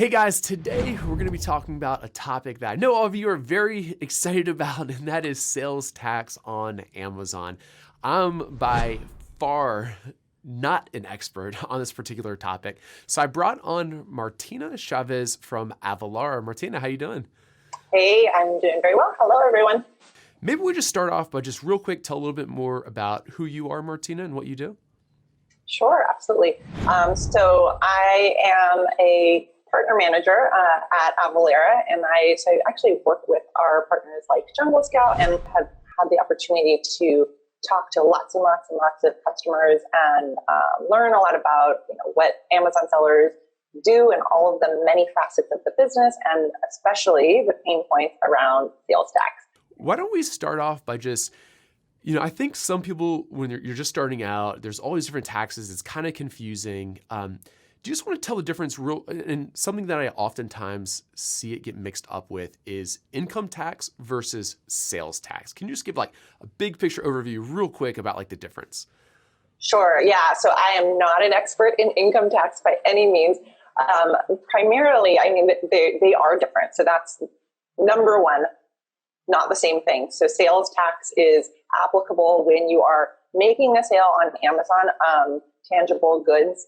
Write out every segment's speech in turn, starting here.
Hey guys, today we're going to be talking about a topic that I know all of you are very excited about, and that is sales tax on Amazon. I'm by far not an expert on this particular topic, so I brought on Martina Chavez from Avalara. Martina, how you doing? Hey, I'm doing very well. Hello, everyone. Maybe we just start off by just real quick tell a little bit more about who you are, Martina, and what you do. Sure, absolutely. So I am a partner manager at Avalara, and I actually work with our partners like Jungle Scout and have had the opportunity to talk to lots and lots and lots of customers and learn a lot about what Amazon sellers do and all of the many facets of the business, and especially the pain points around sales tax. Why don't we start off by just, I think some people, when you're just starting out, there's all these different taxes. It's kind of confusing. Do you just want to tell the difference and something that I oftentimes see it get mixed up with is income tax versus sales tax. Can you just give like a big picture overview real quick about like the difference? Sure. Yeah. So I am not an expert in income tax by any means. Primarily, I mean, they are different. So that's number one, not the same thing. So sales tax is applicable when you are making a sale on Amazon, tangible goods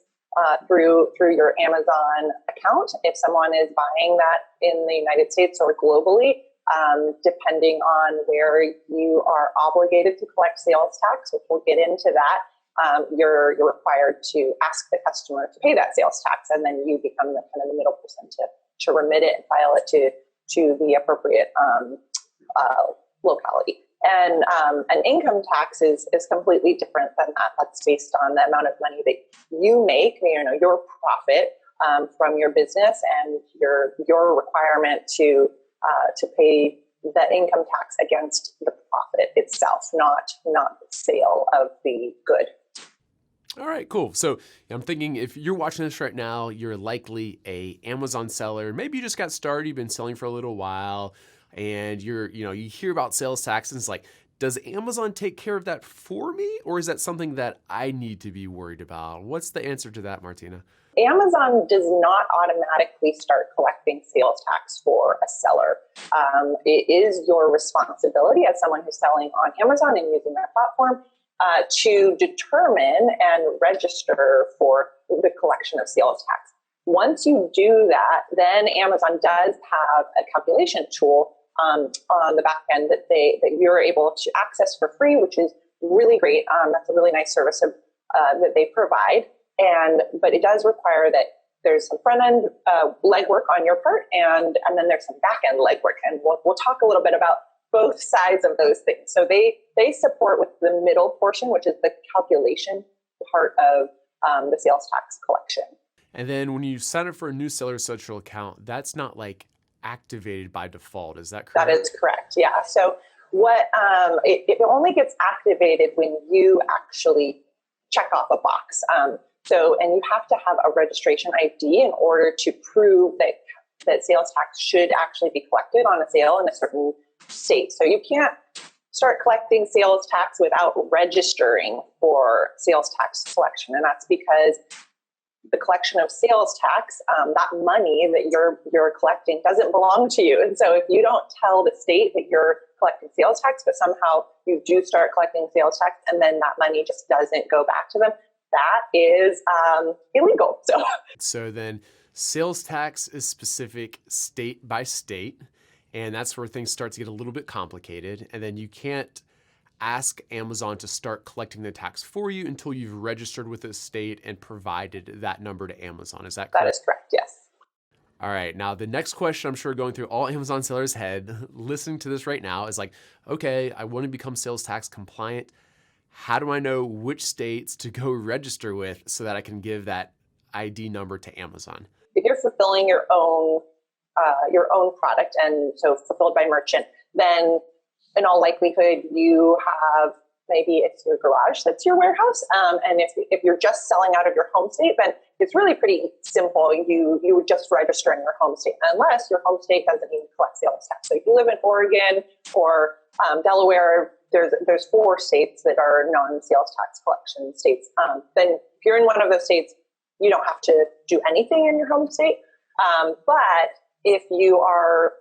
through your Amazon account. If someone is buying that in the United States or globally, depending on where you are obligated to collect sales tax, which we'll get into that, you're required to ask the customer to pay that sales tax, and then you become the kind of the middle person to remit it and file it to the appropriate locality. And an income tax is completely different than that. That's based on the amount of money that you make, your profit from your business, and your requirement to pay that income tax against the profit itself, not the sale of the good. All right, cool. So I'm thinking if you're watching this right now, you're likely a Amazon seller. Maybe you just got started, you've been selling for a little while, and you hear about sales tax and it's like, does Amazon take care of that for me? Or is that something that I need to be worried about? What's the answer to that, Martina? Amazon does not automatically start collecting sales tax for a seller. It is your responsibility as someone who's selling on Amazon and using that platform to determine and register for the collection of sales tax. Once you do that, then Amazon does have a calculation tool on the back end that you're able to access for free, which is really great. That's a really nice service that they provide. But it does require that there's some front end legwork on your part, and then there's some back end legwork, and we'll talk a little bit about both sides of those things. So they support with the middle portion, which is the calculation part of the sales tax collection. And then when you sign up for a new seller social account, that's not like activated by default. Is that correct? That is correct. Yeah. So it only gets activated when you actually check off a box. And you have to have a registration ID in order to prove that sales tax should actually be collected on a sale in a certain state. So you can't start collecting sales tax without registering for sales tax collection. And that's because the collection of sales tax, that money that you're collecting doesn't belong to you. And so if you don't tell the state that you're collecting sales tax, but somehow you do start collecting sales tax and then that money just doesn't go back to them, that is illegal. So then sales tax is specific state by state, and that's where things start to get a little bit complicated. And then you can't ask Amazon to start collecting the tax for you until you've registered with the state and provided that number to Amazon. Is that correct? That is correct, yes. All right. Now, the next question I'm sure going through all Amazon sellers' head, listening to this right now, is like, okay, I want to become sales tax compliant. How do I know which states to go register with so that I can give that ID number to Amazon? If you're fulfilling your own product, and so fulfilled by merchant, then in all likelihood, you have, maybe it's your garage, that's your warehouse. And if you're just selling out of your home state, then it's really pretty simple. You would just register in your home state, unless your home state doesn't even collect sales tax. So if you live in Oregon or Delaware, there's 4 states that are non-sales tax collection states. Then if you're in one of those states, you don't have to do anything in your home state. But if you are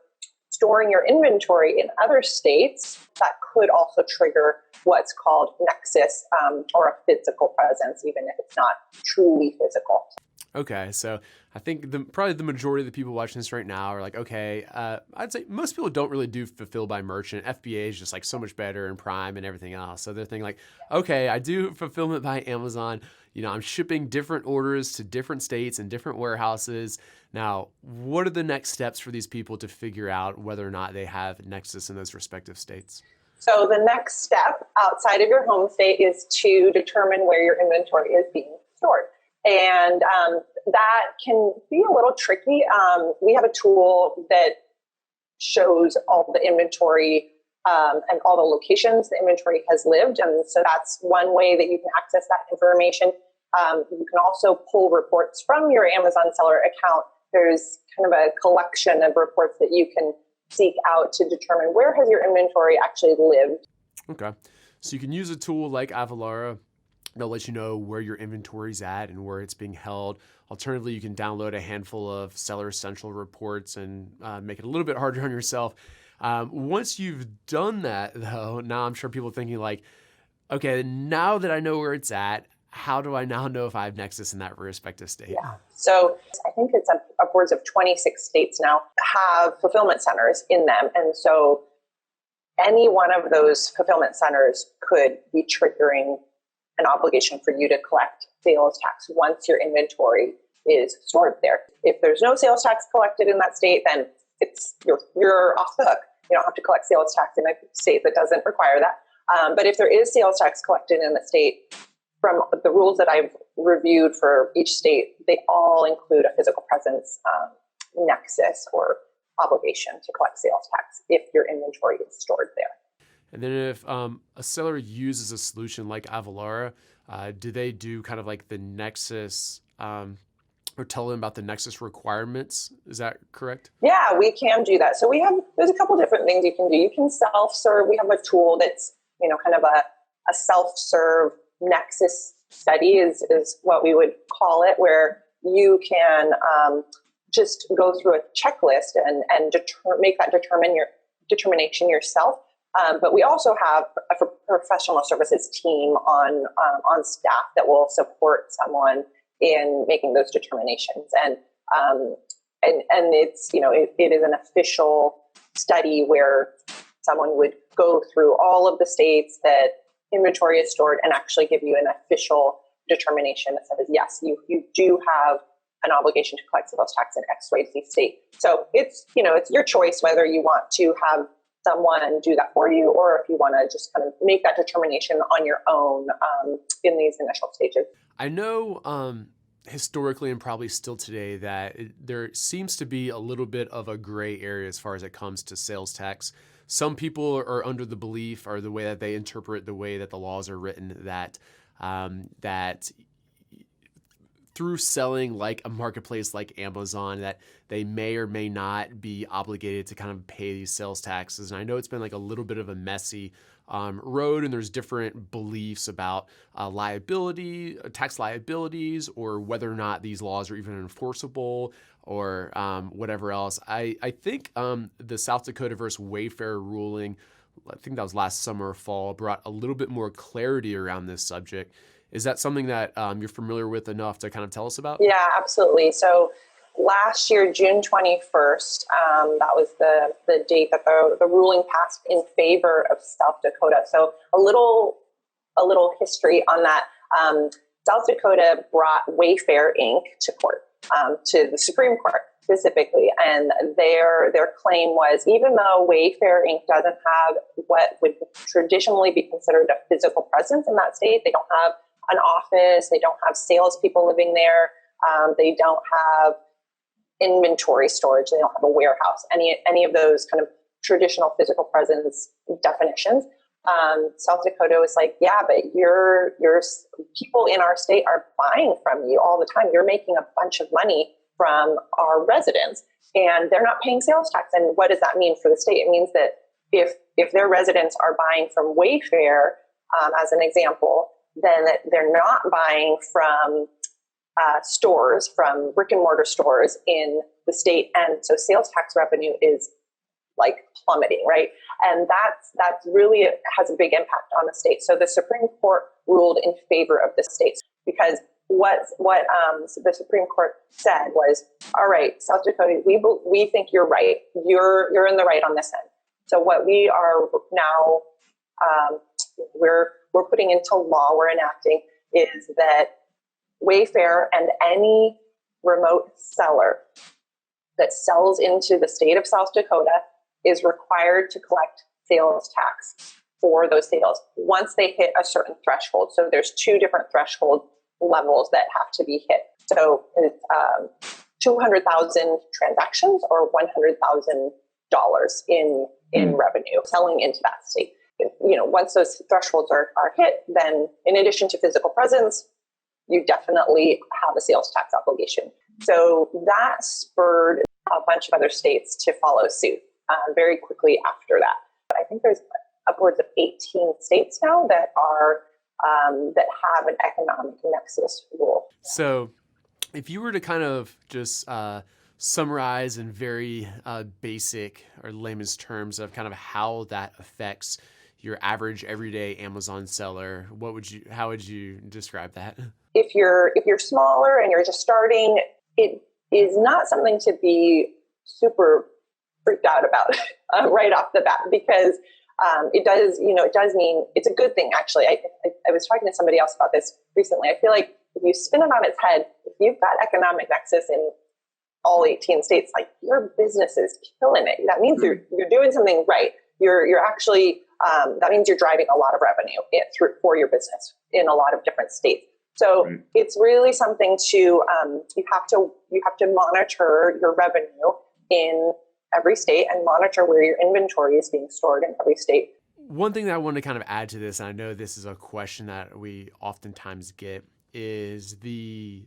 storing your inventory in other states, that could also trigger what's called nexus, or a physical presence, even if it's not truly physical. Okay, so I think probably the majority of the people watching this right now are like, okay, I'd say most people don't really do fulfill by merchant. FBA is just like so much better and Prime and everything else. So they're thinking like, okay, I do fulfillment by Amazon. I'm shipping different orders to different states and different warehouses. Now, what are the next steps for these people to figure out whether or not they have nexus in those respective states? So the next step outside of your home state is to determine where your inventory is being stored. And that can be a little tricky. We have a tool that shows all the inventory and all the locations the inventory has lived. And so that's one way that you can access that information. You can also pull reports from your Amazon seller account. There's kind of a collection of reports that you can seek out to determine where has your inventory actually lived. Okay. So you can use a tool like Avalara. They'll let you know where your inventory's at and where it's being held. Alternatively, you can download a handful of Seller Essential reports and make it a little bit harder on yourself. Once you've done that, though, now I'm sure people are thinking like, okay, now that I know where it's at, how do I now know if I have nexus in that respective state? Yeah. So I think it's upwards of 26 states now have fulfillment centers in them. And so any one of those fulfillment centers could be triggering an obligation for you to collect sales tax once your inventory is stored there. If there's no sales tax collected in that state, then you're off the hook. You don't have to collect sales tax in a state that doesn't require that. But if there is sales tax collected in the state, from the rules that I've reviewed for each state, they all include a physical presence nexus or obligation to collect sales tax if your inventory is stored there. And then if a seller uses a solution like Avalara, do they do kind of like the nexus or tell them about the nexus requirements? Is that correct? Yeah, we can do that. So there's a couple different things you can do. You can self-serve. We have a tool that's, kind of a self-serve nexus study is what we would call it, where you can just go through a checklist and make that determination yourself. But we also have a professional services team on staff that will support someone in making those determinations. And it's, it is an official study where someone would go through all of the states that inventory is stored and actually give you an official determination that says, yes, you do have an obligation to collect sales tax in XYZ state. So it's your choice whether you want to have someone do that for you or if you want to just kind of make that determination on your own in these initial stages. I know historically and probably still today that there seems to be a little bit of a gray area as far as it comes to sales tax. Some people are under the belief, or the way that they interpret the way that the laws are written, that through selling like a marketplace like Amazon, that they may or may not be obligated to kind of pay these sales taxes. And I know it's been like a little bit of a messy road, and there's different beliefs about tax liabilities, or whether or not these laws are even enforceable, or whatever else. I think the South Dakota versus Wayfair ruling, I think that was last summer or fall, brought a little bit more clarity around this subject. Is that something that you're familiar with enough to kind of tell us about? Yeah, absolutely. So last year, June 21st, that was the date that the ruling passed in favor of South Dakota. So a little history on that. South Dakota brought Wayfair Inc. to court, to the Supreme Court specifically. And their claim was, even though Wayfair Inc. doesn't have what would traditionally be considered a physical presence in that state, they don't have an office, they don't have salespeople living there, they don't have inventory storage, they don't have a warehouse, any of those kind of traditional physical presence definitions. South Dakota was like, yeah, but your people in our state are buying from you all the time. You're making a bunch of money from our residents, and they're not paying sales tax. And what does that mean for the state? It means that if their residents are buying from Wayfair, as an example, then they're not buying from stores, from brick and mortar stores in the state. And so sales tax revenue is like plummeting, right? And that's really has a big impact on the state. So the Supreme Court ruled in favor of the states, because what the Supreme Court said was, all right, South Dakota, we think you're right. You're in the right on this end. So what we are now we're putting into law, we're enacting, is that Wayfair and any remote seller that sells into the state of South Dakota is required to collect sales tax for those sales once they hit a certain threshold. So there's two different threshold levels that have to be hit. So it's 200,000 transactions or $100,000 in revenue selling into that state. Once those thresholds are hit, then in addition to physical presence, you definitely have a sales tax obligation. So that spurred a bunch of other states to follow suit very quickly after that. But I think there's upwards of 18 states now that are that have an economic nexus rule. So if you were to kind of just summarize in very basic or layman's terms of kind of how that affects your average everyday Amazon seller, how would you describe that? If you're smaller and you're just starting, it is not something to be super freaked out about right off the bat, because it does mean it's a good thing. Actually, I was talking to somebody else about this recently. I feel like if you spin it on its head, if you've got economic nexus in all 18 states, like, your business is killing it. That means you're doing something right. You're actually that means you're driving a lot of revenue for your business in a lot of different states. So it's really something to you have to monitor your revenue in every state and monitor where your inventory is being stored in every state. One thing that I want to kind of add to this, and I know this is a question that we oftentimes get, is the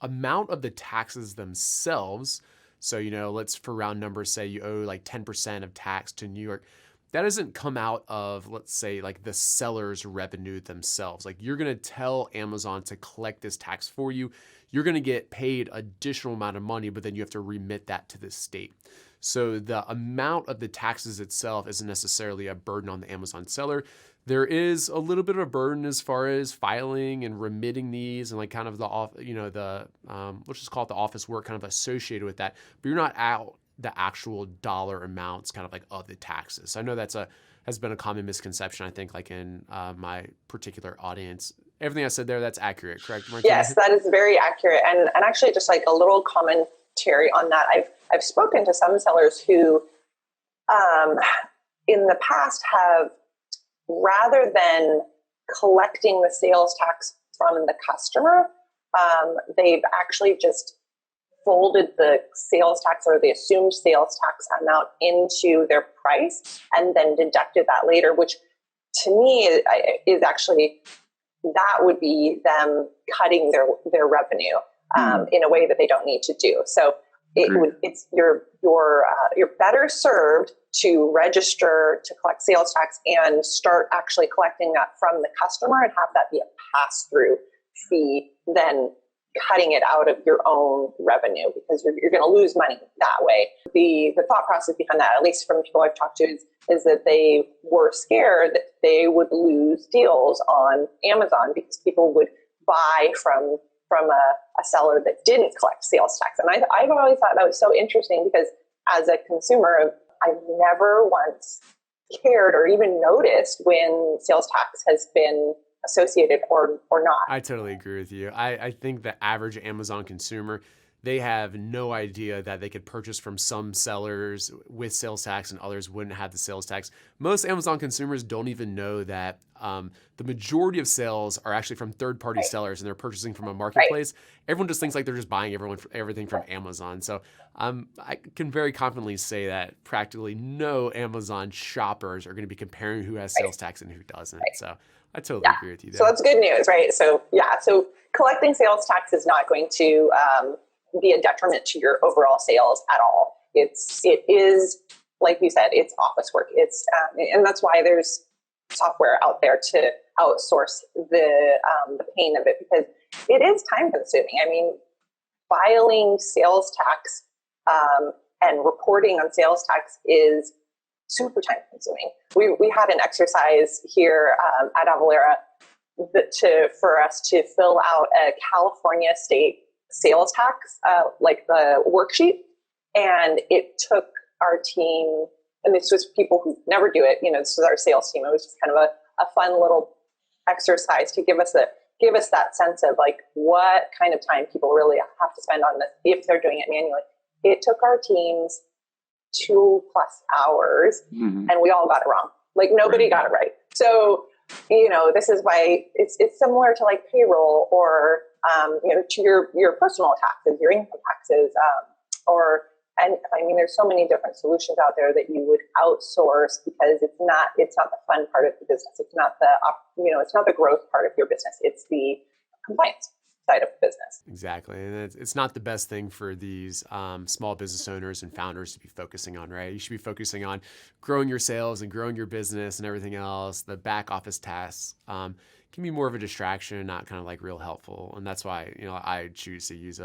amount of the taxes themselves. So, let's, for round numbers, say you owe like 10% of tax to New York. That doesn't come out of, let's say, like the seller's revenue themselves. Like, you're going to tell Amazon to collect this tax for you. You're going to get paid additional amount of money, but then you have to remit that to the state. So the amount of the taxes itself isn't necessarily a burden on the Amazon seller. There is a little bit of a burden as far as filing and remitting these and like kind of let's just call it the office work kind of associated with that, but you're not out the actual dollar amounts kind of like of the taxes. So I know has been a common misconception, I think, like in my particular audience. Everything I said there, that's accurate, correct, Martina? Yes, that is very accurate. And actually, just like a little commentary on that, I've spoken to some sellers who in the past have, rather than collecting the sales tax from the customer, they've actually just folded the sales tax or the assumed sales tax amount into their price and then deducted that later, which to me is actually, that would be them cutting their revenue in a way that they don't need to do. So you're better served to register to collect sales tax and start actually collecting that from the customer and have that be a pass-through fee than cutting it out of your own revenue, because you're going to lose money that way. The thought process behind that, at least from people I've talked to, is that they were scared that they would lose deals on Amazon because people would buy from a seller that didn't collect sales tax. And I've always thought that was so interesting, because as a consumer, I've never once cared or even noticed when sales tax has been associated or not. I totally agree with you. I think the average Amazon consumer, they have no idea that they could purchase from some sellers with sales tax and others wouldn't have the sales tax. Most Amazon consumers don't even know that the majority of sales are actually from third-party sellers and they're purchasing from a marketplace. Everyone just thinks like they're just buying everything from Amazon. So I can very confidently say that practically no Amazon shoppers are going to be comparing who has sales tax and who doesn't. So I totally agree with you there. So that's good news, right? So so collecting sales tax is not going to be a detriment to your overall sales at all. It is, like you said, it's office work. It's and that's why there's software out there to outsource the pain of it, because it is time consuming. I mean, filing sales tax and reporting on sales tax is super time consuming. We had an exercise here at Avalara for us to fill out a California state sales tax, like the worksheet. And it took our team, and this was people who never do it, this was our sales team. It was just kind of a fun little exercise to give us that sense of like what kind of time people really have to spend on this if they're doing it manually. It took our teams 2+ hours, and we all got it wrong. Like nobody got it right. So, this is why it's similar to like payroll or, to your personal taxes, your income taxes, and I mean, there's so many different solutions out there that you would outsource because it's not the fun part of the business. It's not it's not the growth part of your business. It's the compliance side of the business. Exactly. And it's not the best thing for these small business owners and founders to be focusing on, right? You should be focusing on growing your sales and growing your business and everything else. The back office tasks can be more of a distraction, not kind of like real helpful. And that's why, I choose to use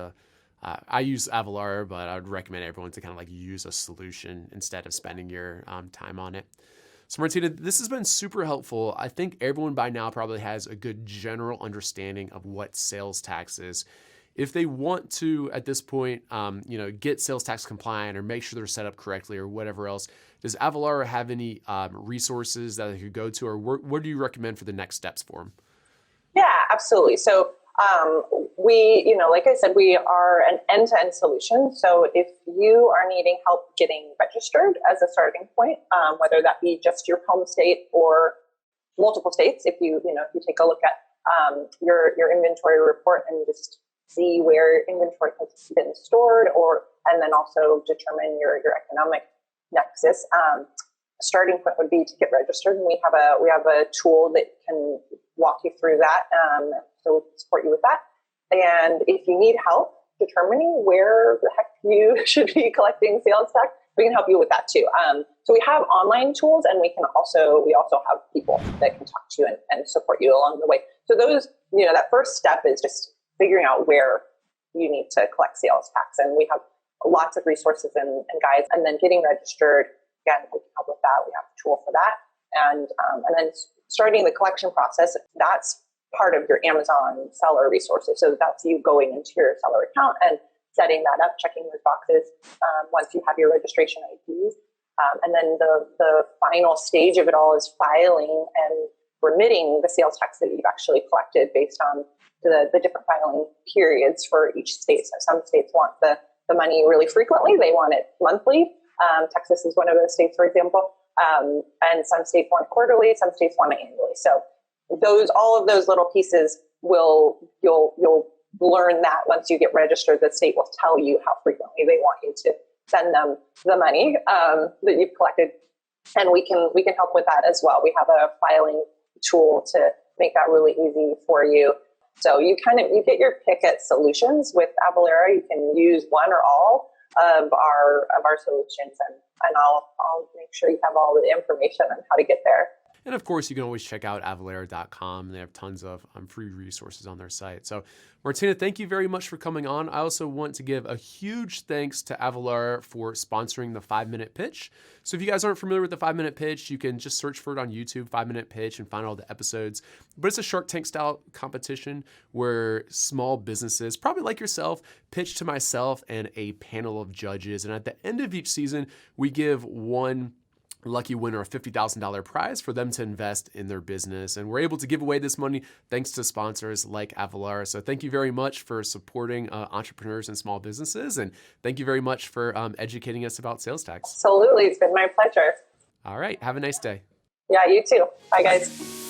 I use Avalara, but I would recommend everyone to kind of like use a solution instead of spending your time on it. So Martina, this has been super helpful. I think everyone by now probably has a good general understanding of what sales tax is. If they want to, at this point, get sales tax compliant or make sure they're set up correctly or whatever else, does Avalara have any resources that they could go to, or what do you recommend for the next steps for them? Yeah, absolutely. So we, like I said, we are an end-to-end solution. So if you are needing help getting registered as a starting point, whether that be just your home state or multiple states, if you take a look at your inventory report and just see where inventory has been stored, and then also determine your economic nexus. Starting point would be to get registered, and we have a tool that can walk you through that. So we can support you with that. And if you need help determining where the heck you should be collecting sales tax, we can help you with that too. So we have online tools, and we also have people that can talk to you and support you along the way. So those, that first step is just figuring out where you need to collect sales tax, and we have lots of resources and guides. And then getting registered, again, we can help with that. We have a tool for that, and then starting the collection process. That's part of your Amazon seller resources. So that's you going into your seller account and setting that up, checking those boxes once you have your registration IDs. And then the final stage of it all is filing and remitting the sales tax that you've actually collected based on the different filing periods for each state. So some states want the money really frequently. They want it monthly. Texas is one of those states, for example. And some states want it quarterly. Some states want it annually. So all of those little pieces you'll learn that once you get registered. The state will tell you how frequently they want you to send them the money that you've collected, and we can help with that as well. We have a filing tool to make that really easy for you. So you get your pick at solutions with Avalara. You can use one or all of our solutions, and I'll make sure you have all the information on how to get there. And of course, you can always check out avalara.com. They have tons of free resources on their site. So Martina, thank you very much for coming on. I also want to give a huge thanks to Avalara for sponsoring the 5-minute pitch. So if you guys aren't familiar with the 5-minute pitch, you can just search for it on YouTube, 5-minute pitch, and find all the episodes. But it's a Shark Tank style competition where small businesses, probably like yourself, pitch to myself and a panel of judges. And at the end of each season, we give one lucky winner a $50,000 prize for them to invest in their business. And we're able to give away this money thanks to sponsors like Avalara. So thank you very much for supporting entrepreneurs and small businesses. And thank you very much for educating us about sales tax. Absolutely. It's been my pleasure. All right. Have a nice day. Yeah, you too. Bye, guys.